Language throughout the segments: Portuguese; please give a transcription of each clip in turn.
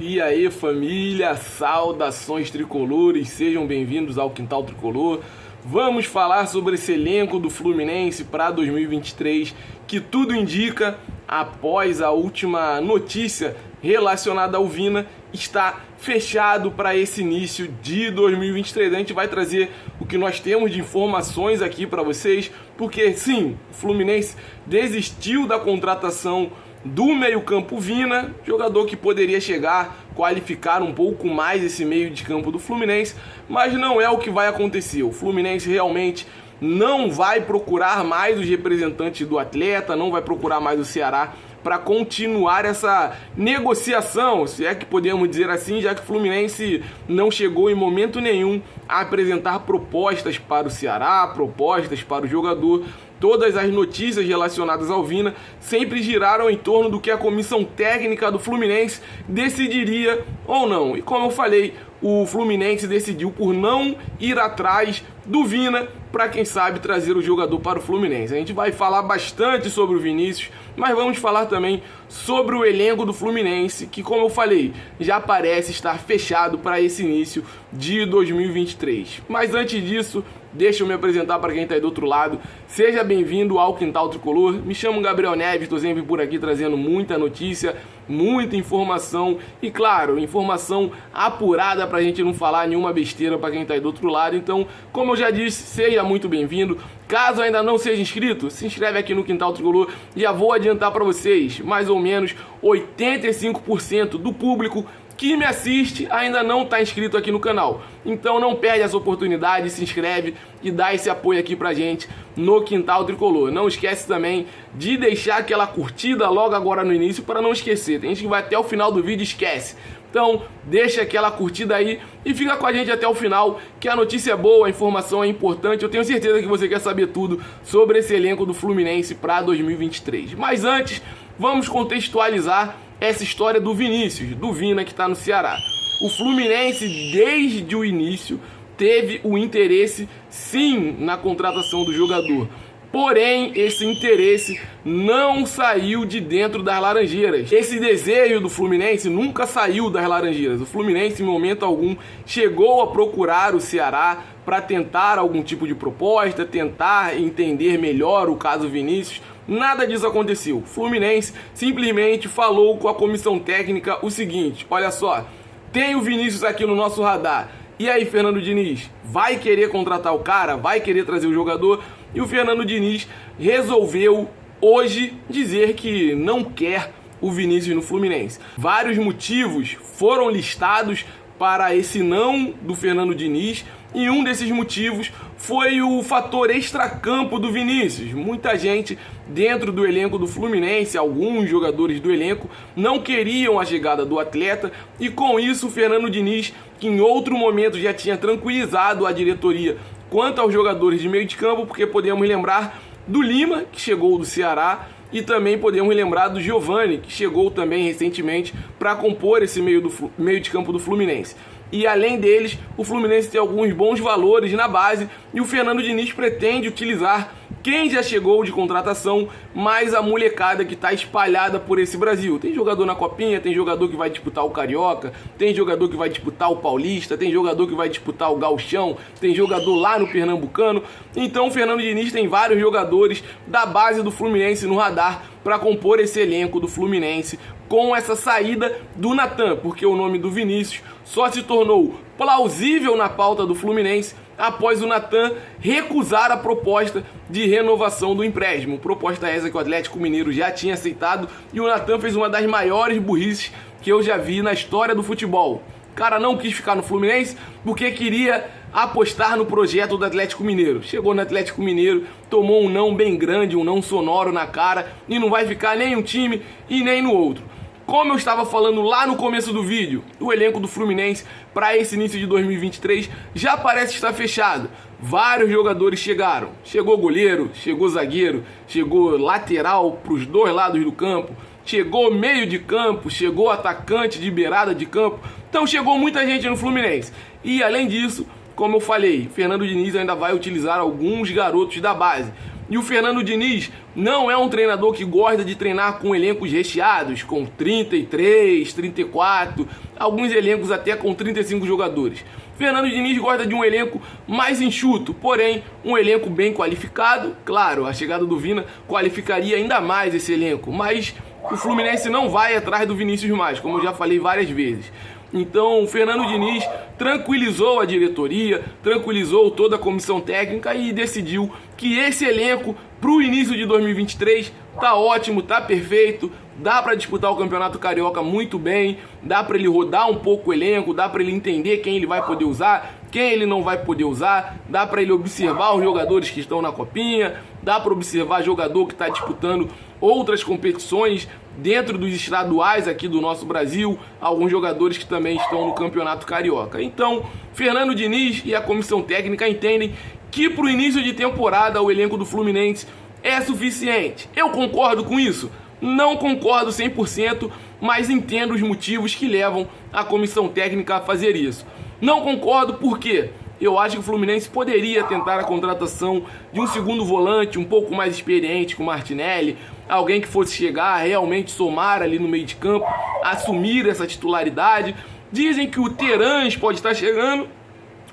E aí, família, saudações tricolores, sejam bem-vindos ao Quintal Tricolor. Vamos falar sobre esse elenco do Fluminense para 2023, que tudo indica, após a última notícia relacionada ao Vina, está fechado para esse início de 2023. A gente vai trazer o que nós temos de informações aqui para vocês, porque sim, o Fluminense desistiu da contratação do meio-campo Vina, jogador que poderia chegar, qualificar um pouco mais esse meio de campo do Fluminense, mas não é o que vai acontecer. O Fluminense realmente não vai procurar mais os representantes do atleta, não vai procurar mais o Ceará para continuar essa negociação, se é que podemos dizer assim, já que o Fluminense não chegou em momento nenhum a apresentar propostas para o Ceará, propostas para o jogador. Todas as notícias relacionadas ao Vina sempre giraram em torno do que a comissão técnica do Fluminense decidiria ou não. E como eu falei, o Fluminense decidiu por não ir atrás do Vina para, quem sabe, trazer o jogador para o Fluminense. A gente vai falar bastante sobre o Vinícius, mas vamos falar também sobre o elenco do Fluminense, que, como eu falei, já parece estar fechado para esse início de 2023. Mas antes disso, deixa eu me apresentar para quem está aí do outro lado. Seja bem-vindo ao Quintal Tricolor. Me chamo Gabriel Neves, estou sempre por aqui trazendo muita notícia, muita informação e, claro, informação apurada para a gente não falar nenhuma besteira para quem está aí do outro lado. Então, como eu já disse, seja muito bem-vindo. Caso ainda não seja inscrito, se inscreve aqui no Quintal Tricolor. Já vou adiantar para vocês, mais ou menos 85% do público que me assiste ainda não está inscrito aqui no canal. Então não perde essa oportunidade, se inscreve e dá esse apoio aqui pra gente no Quintal Tricolor. Não esquece também de deixar aquela curtida logo agora no início para não esquecer. Tem gente que vai até o final do vídeo e esquece. Então deixa aquela curtida aí e fica com a gente até o final, que a notícia é boa, a informação é importante. Eu tenho certeza que você quer saber tudo sobre esse elenco do Fluminense para 2023. Mas antes, vamos contextualizar essa história do Vinícius, do Vina, que está no Ceará. O Fluminense, desde o início, teve o interesse, sim, na contratação do jogador. Porém, esse interesse não saiu de dentro das Laranjeiras. Esse desejo do Fluminense nunca saiu das Laranjeiras. O Fluminense, em momento algum, chegou a procurar o Ceará para tentar algum tipo de proposta, tentar entender melhor o caso Vinícius. Nada disso aconteceu. O Fluminense simplesmente falou com a comissão técnica o seguinte: olha só, tem o Vinícius aqui no nosso radar. E aí, Fernando Diniz, vai querer contratar o cara? Vai querer trazer o jogador? E o Fernando Diniz resolveu hoje dizer que não quer o Vinícius no Fluminense. Vários motivos foram listados para esse não do Fernando Diniz, e um desses motivos foi o fator extracampo do Vinícius. Muita gente dentro do elenco do Fluminense, alguns jogadores do elenco, não queriam a chegada do atleta, e com isso o Fernando Diniz, que em outro momento já tinha tranquilizado a diretoria quanto aos jogadores de meio de campo, porque podemos lembrar do Lima, que chegou do Ceará, e também podemos lembrar do Giovani, que chegou também recentemente para compor esse meio de campo do Fluminense. E além deles, o Fluminense tem alguns bons valores na base, e o Fernando Diniz pretende utilizar quem já chegou de contratação, mais a molecada que está espalhada por esse Brasil. Tem jogador na Copinha, tem jogador que vai disputar o Carioca, tem jogador que vai disputar o Paulista, tem jogador que vai disputar o Gauchão, tem jogador lá no Pernambucano. Então o Fernando Diniz tem vários jogadores da base do Fluminense no radar para compor esse elenco do Fluminense com essa saída do Natan, porque o nome do Vinícius só se tornou plausível na pauta do Fluminense após o Natan recusar a proposta de renovação do empréstimo. Proposta essa que o Atlético Mineiro já tinha aceitado, e o Natan fez uma das maiores burrices que eu já vi na história do futebol. O cara não quis ficar no Fluminense porque queria apostar no projeto do Atlético Mineiro. Chegou no Atlético Mineiro, tomou um não bem grande, um não sonoro na cara, e não vai ficar nem um time e nem no outro. Como eu estava falando lá no começo do vídeo, o elenco do Fluminense para esse início de 2023 já parece estar fechado. Vários jogadores chegaram. Chegou goleiro, chegou zagueiro, chegou lateral para os dois lados do campo, chegou meio de campo, chegou atacante de beirada de campo. Então chegou muita gente no Fluminense. E além disso, como eu falei, Fernando Diniz ainda vai utilizar alguns garotos da base. E o Fernando Diniz não é um treinador que gosta de treinar com elencos recheados, com 33, 34, alguns elencos até com 35 jogadores. Fernando Diniz gosta de um elenco mais enxuto, porém um elenco bem qualificado. Claro, a chegada do Vina qualificaria ainda mais esse elenco, mas o Fluminense não vai atrás do Vinícius mais, como eu já falei várias vezes. Então o Fernando Diniz tranquilizou a diretoria, tranquilizou toda a comissão técnica e decidiu que esse elenco para o início de 2023 tá ótimo, tá perfeito, dá para disputar o Campeonato Carioca muito bem, dá para ele rodar um pouco o elenco, dá para ele entender quem ele vai poder usar, quem ele não vai poder usar, dá para ele observar os jogadores que estão na Copinha, dá para observar jogador que está disputando outras competições dentro dos estaduais aqui do nosso Brasil, alguns jogadores que também estão no Campeonato Carioca. Então, Fernando Diniz e a comissão técnica entendem que para o início de temporada o elenco do Fluminense é suficiente. Eu concordo com isso? Não concordo 100%, mas entendo os motivos que levam a comissão técnica a fazer isso. Não concordo porque eu acho que o Fluminense poderia tentar a contratação de um segundo volante um pouco mais experiente, com o Martinelli, alguém que fosse chegar, realmente somar ali no meio de campo, assumir essa titularidade. Dizem que o Terãs pode estar chegando,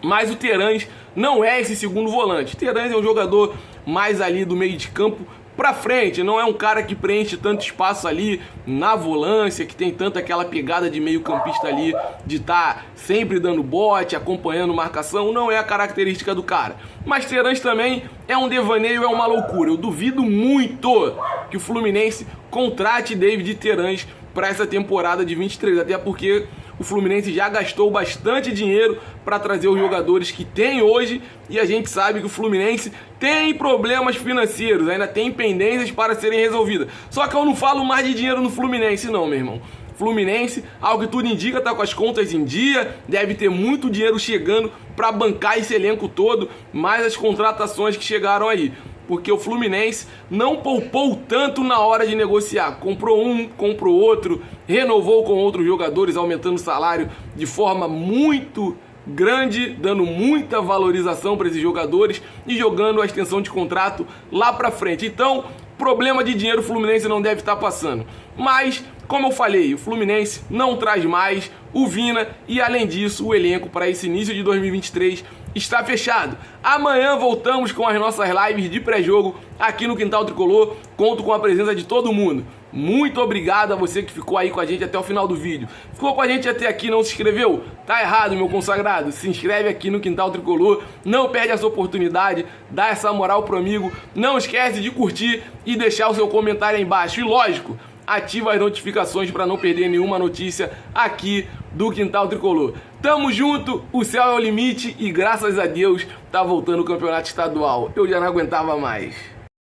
mas o Terãs não é esse segundo volante. O Terãs é um jogador mais ali do meio de campo pra frente, não é um cara que preenche tanto espaço ali na volância, que tem tanto aquela pegada de meio campista ali, de estar sempre dando bote, acompanhando marcação, não é a característica do cara. Mas Terãs também é um devaneio, é uma loucura. Eu duvido muito que o Fluminense contrate David Terãs para essa temporada de 23, até porque o Fluminense já gastou bastante dinheiro para trazer os jogadores que tem hoje e a gente sabe que o Fluminense tem problemas financeiros, ainda tem pendências para serem resolvidas. Só que eu não falo mais de dinheiro no Fluminense não, meu irmão. Fluminense, ao que tudo indica, tá com as contas em dia, deve ter muito dinheiro chegando para bancar esse elenco todo, mais as contratações que chegaram aí. Porque o Fluminense não poupou tanto na hora de negociar. Comprou um, comprou outro, renovou com outros jogadores, aumentando o salário de forma muito grande, dando muita valorização para esses jogadores e jogando a extensão de contrato lá para frente. Então, problema de dinheiro o Fluminense não deve estar passando. Mas, como eu falei, o Fluminense não traz mais o Vina e, além disso, o elenco para esse início de 2023 está fechado. Amanhã voltamos com as nossas lives de pré-jogo aqui no Quintal Tricolor. Conto com a presença de todo mundo. Muito obrigado a você que ficou aí com a gente até o final do vídeo. Ficou com a gente até aqui, não se inscreveu? Tá errado, meu consagrado. Se inscreve aqui no Quintal Tricolor. Não perde essa oportunidade. Dá essa moral pro amigo. Não esquece de curtir e deixar o seu comentário aí embaixo. E lógico, ativa as notificações para não perder nenhuma notícia aqui do Quintal Tricolor. Tamo junto, o céu é o limite e graças a Deus tá voltando o campeonato estadual. Eu já não aguentava mais.